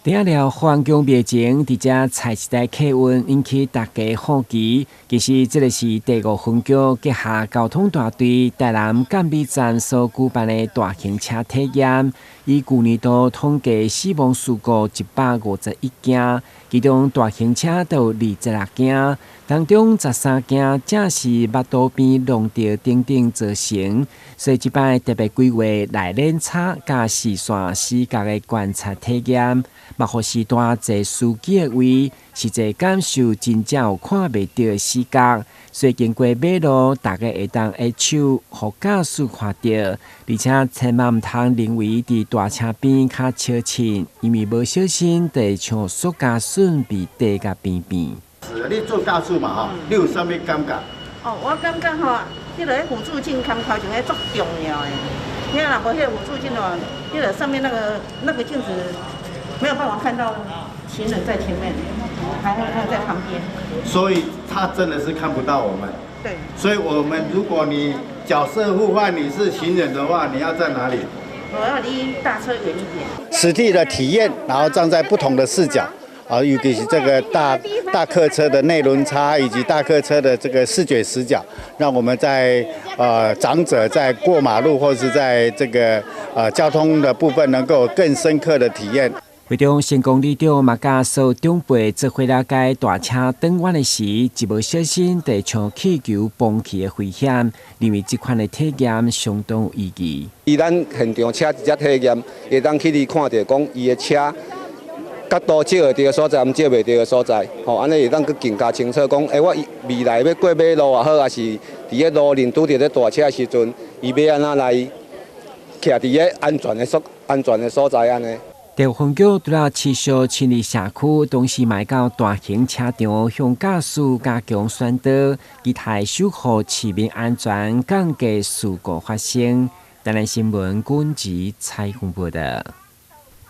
第二条环境灭情，伫遮菜市台客运引起大家好奇。其实这个是第5分局结合交通大队台南监理站所举办的大型车体验。以去年度统计死亡事故151件，其中大型车都26件，当中13件正是马路边弄到等造成。所以这摆特别规划来练车加视线视觉的观察体验。幕后时段坐司机的位，实际感受真正有看袂到的视觉。所以经过马路，大家会当下手，互驾驶看到，而且千万唔通认为伫大车边较超前，因为无小心会像塑胶笋被跌甲边边。你做驾驶嘛吼，你有啥物感觉？哦，我感觉吼，迄个辅助镜看头前个足重要诶。你若无迄个辅助镜哦，迄个上面那个镜子。没有办法看到行人在前面，还在旁边，所以他真的是看不到我们。对，所以如果你角色互换，你是行人的话，你要在哪里？我要离大车远一点。实地的体验，然后站在不同的视角，尤其是这个大客车的内轮差以及大客车的这个视觉死角，让我们在长者在过马路或是在这个交通的部分能够更深刻的体验。会中成功里长嘛，甲所有长辈做伙了解大车转弯的时，一不小心就像气球崩起的危险。认为这款的体验相当有意义。以咱现场车直接体验，会当去你看到讲伊的车角度照会到的所在，毋照袂到的所在，安尼会当去更加清楚讲，我未来要过马路也好，还是伫咧路面拄着咧大车的时阵，伊要安怎来徛伫咧安全的所在安尼。第5分局除了持续清理社区，同时卖到大型车场向驾驶加强宣导，以台守护市民安全，降低事故发生。台南新闻军集采访报道。